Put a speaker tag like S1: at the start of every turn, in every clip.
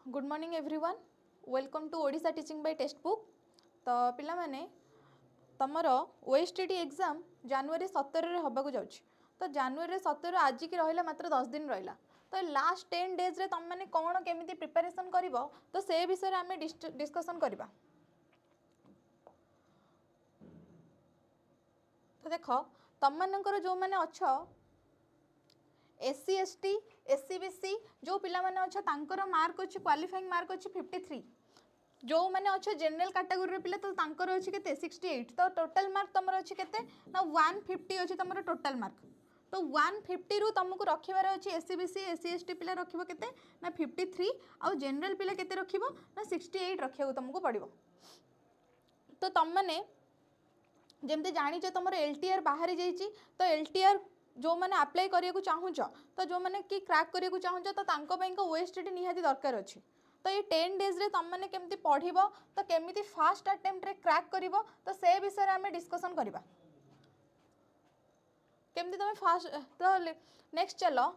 S1: Good morning everyone welcome to Odisha teaching by textbook. तो पिला माने तमर ओएसटीटी एग्जाम जनवरी 17 रे हबाकू जाउछि। तो जनवरी 17 आज की रहिला मात्र 10 दिन रहिला। तो लास्ट 10 डेज रे तम माने कोन केमिति प्रिपरेशन करिवो तो से विषय रे आमे डिस्कशन करबा। तो देखो तम मानकर जो माने अच्छो एससी एसटी एससी बीसी जो पिला माने अच्छा तांकर मार्क अच्छे क्वालिफाइंग मार्क अच्छे 53 जो माने अच्छा जनरल कैटेगरी रे पिला तो तांकर अच्छे केते 68 तो टोटल मार्क तमर अच्छे केते ना 150 अच्छे तमर टोटल मार्क। तो 150 रु तुमको रखिबार अच्छे एससी बीसी एससी एसटी पिला रखिबो केते ना 53 आ जनरल पिला केते रखिबो ना 68 रखियो तुमको पड़िबो। तो तम माने जेमते जानि जे तमर एलटीआर बाहर जाइछि तो एलटीआर जो मैंने अप्लाई करिया चाहूच तो जो मैंने कि क्रैक करिया चाहूच तो तांको पई को ओएसटीटी निहाती दरकार अछि। तो ये 10 डेज रे तुम मैंने केमती पढ़िबो तो केमिति फास्ट अटेम्प्ट रे क्रैक करिवो तो से विषय रे हमें डिस्कशन करबा। केमती तुम फास्ट तो नेक्स्ट चलो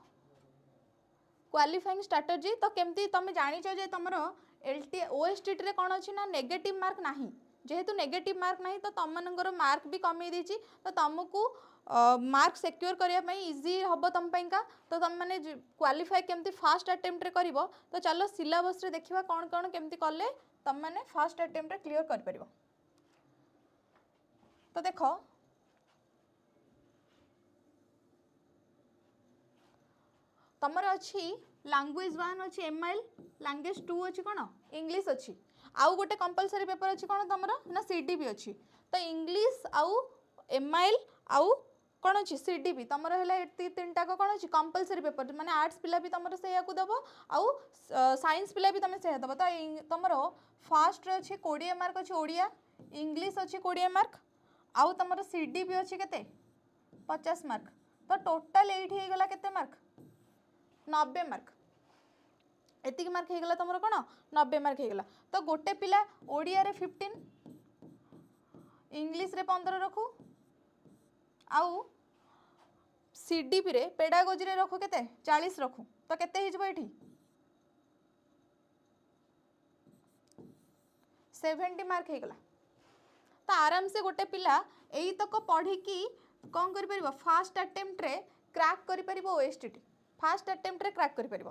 S1: क्वालिफाइंग स्ट्रैटेजी। तो केमती तुम जानि जे तमरो एलटी ओएसटीटी रे कोन अछि ना नेगेटिव मार्क नाही जेहेतु नेगेटिव मार्क नहीं तो तुम मनकर मार्क भी कमी देछि तो तुमको मार्क सिक्योर करने इजी हम तुम का। तो तुम मैंने क्वालिफाई केमती फास्ट अटेम्प्ट रे करिवो तो चलो सिलेबस रे देखिबा कौन कौन केमती कले तुम मैंने फास्ट अटेम्प्ट रे क्लियर कर परिवो। तो देखो तमर अच्छी लैंग्वेज 1 अच्छी एमआईएल लैंग्वेज 2 अच्छी कौन इंग्लिश अच्छी आउ गोटे कंपलसरी पेपर अच्छी कौन तुम ना सीडीबी अच्छी। तो इंग्लिश आउ एमआईएल आउ कौन अच्छी सीडीबी तुम है तीन टाक कौन अच्छी कंपलसरी पेपर माने आर्ट्स पिला भी तुम से दब आउ साइंस पिला भी तुम से दब। तो तुम फास्ट अच्छे 20 मार्क अच्छी ओडिया इंग्लिश अच्छी 20 मार्क आउ तुम सीडीबी अच्छी केते 50 मार्क। तो टोटाल ये गला केते मार्क 90 मार्क एतिक मार्क हो गला तुम कौन 90 मार्क हो गला। तो गोटे पिला ओडिया रे 15 इंग्लिश रे 15 रखू आउ सीडीपी रे पेडागोजी रे रखू केते 40 रखू तो केते ही जबो एठी 70 मार्क हो गला। तो आराम से गोटे पिला एई तक पढ़ी की कौन करि परिबो फास्ट अटेम्प्ट रे क्रैक करि परिबो ओएसटीटी फास्ट अटेम्प्ट रे क्रैक करि परिबो।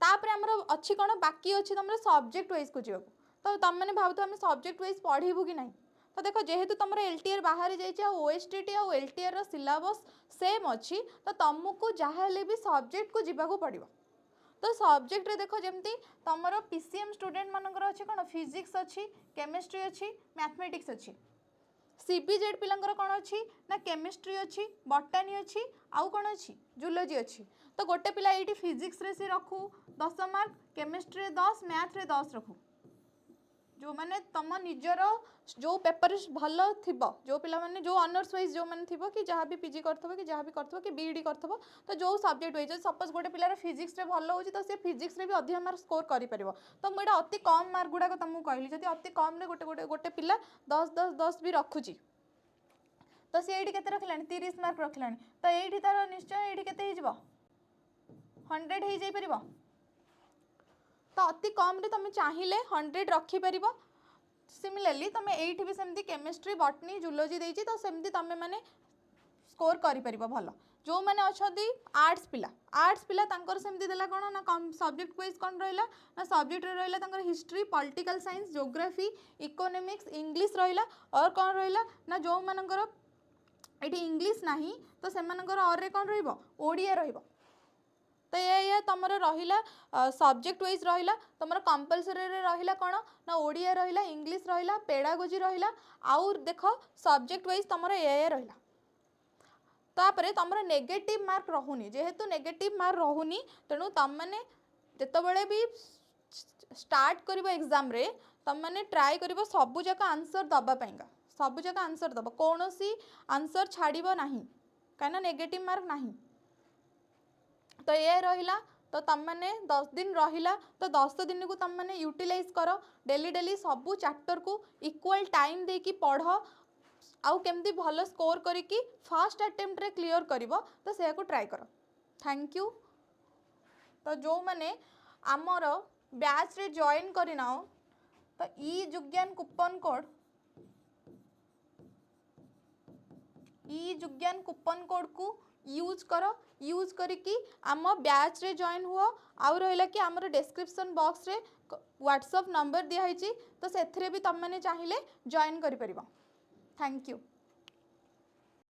S1: तापर हमर अच्छी कौन बाकी अच्छी तुम सब्जेक्ट वाइज को जीवाक। तो तुम मैंने भाव आम सब्जेक्ट वाइज पढ़ू कि ना। तो देखो जेहेतु तुम एलटीआर बाहर जाइए ओएसटीटी और एलटीआर सिलेबस सेम अच्छी तो तुमको जहाँ भी सब्जेक्ट को जीवाक पड़ो। तो सब्जेक्ट रे देखो जमती तुम पीसीएम स्टूडेंट मानकर अच्छी कौन फिजिक्स अच्छी केमिस्ट्री अच्छी मैथमेटिक्स अच्छी सीबीजेड पिलांकर कौन अच्छी ना केमिस्ट्री अच्छी बॉटनी अच्छी आउ कौन अच्छी जूलॉजी अच्छी। तो गोटे पिला ये फिजिक्स रे से रखू 10 मार्क केमिस्ट्री 10 मैथ रे 10 रखू जो मैंने तुम निजर जो पेपर भल थी जो पिला माने जो ऑनर्स वाइज जो मैंने थी कि जहाँ भी पीजी करथबो कि जहाँ भी करथबो कि बीईडी करथबो तो जो सब्जेक्ट वाइज सपोज गोटे पिलार फिजिक्स रे भल होची तो से फिजिक्स रे भी अधिक मार्क स्कोर करि परिबो। तो मुझे अति कम मार्क गुड़ाक तुमको कहली जदि अति कम रे गोटे गोटे गोटे पिला 10 10 10 भी रखुची तो सी ये केते रखलानी 30 मार्क रखलानी तो ये तार निश्चय ये केते ही जिवो 100 हो जाई परिबो। तो अति कम रे तुम चाहिए 100 रखिपर। सिमिलरली तुम ये भी सेमती केमिस्ट्री बॉटनी जूलॉजी देती तो सेमती तुम मैंने स्कोर कर भल। जो मैंने अच्छा आर्ट्स पिला तांकर सेमती देला कौन ना कम सब्जेक्ट वाइज कौन रहा ना सब्जेक्ट रहा history political science geography economics English रहा और कौन रहा ना जो मानकर ये इंग्लिश नहीं तो से और कौन रोडिया रहिबो। तो ये तुम रहा सब्जेक्ट वाइज रहा तुम कंपलसरी रहा कौन ना ओडिया रहा इंग्लिश रहा पेडागोजी रहा आउ देख सब्जेक्ट वाइज तुम ये रहा। तापर तुम नेगेटिव मार्क रहुनी जेहेतु नेगेटिव मार्क रहुनी तेणु तुम मैंने जितेबाला भी स्टार्ट कर एग्जाम रे तुम मैंने ट्राए कर सबू जाक आंसर दबापाइंका सबू जाक आंसर दब कौन सी आंसर छाड़ ना कहीं नेगेटिव मार्क नहीं। तो ये रहिला तो तुम मैंने 10 दिन रहिला तो 10 दिन को तुम मैंने यूटिलाइज कर डेली डेली सबू चैप्टर को इक्वल टाइम देकी पढ़ आउ केमती भल स्कोर करिकी फास्ट अटेम्प्ट रे क्लियर करिवो तो से को ट्राई कर। Thank you. तो जो मैंने आमर बैच रे जॉइन करनाओ तो ई जुग्यान कूपन कोड को यूज करो यूज करिकी आम बैच रे जॉइन हुआ आउ रहिला कि आमर डिस्क्रिप्शन बॉक्स रे व्हाट्सएप नंबर दिया है तो से भी तुम मैंने चाहिए जॉइन करि परिबो। Thank you.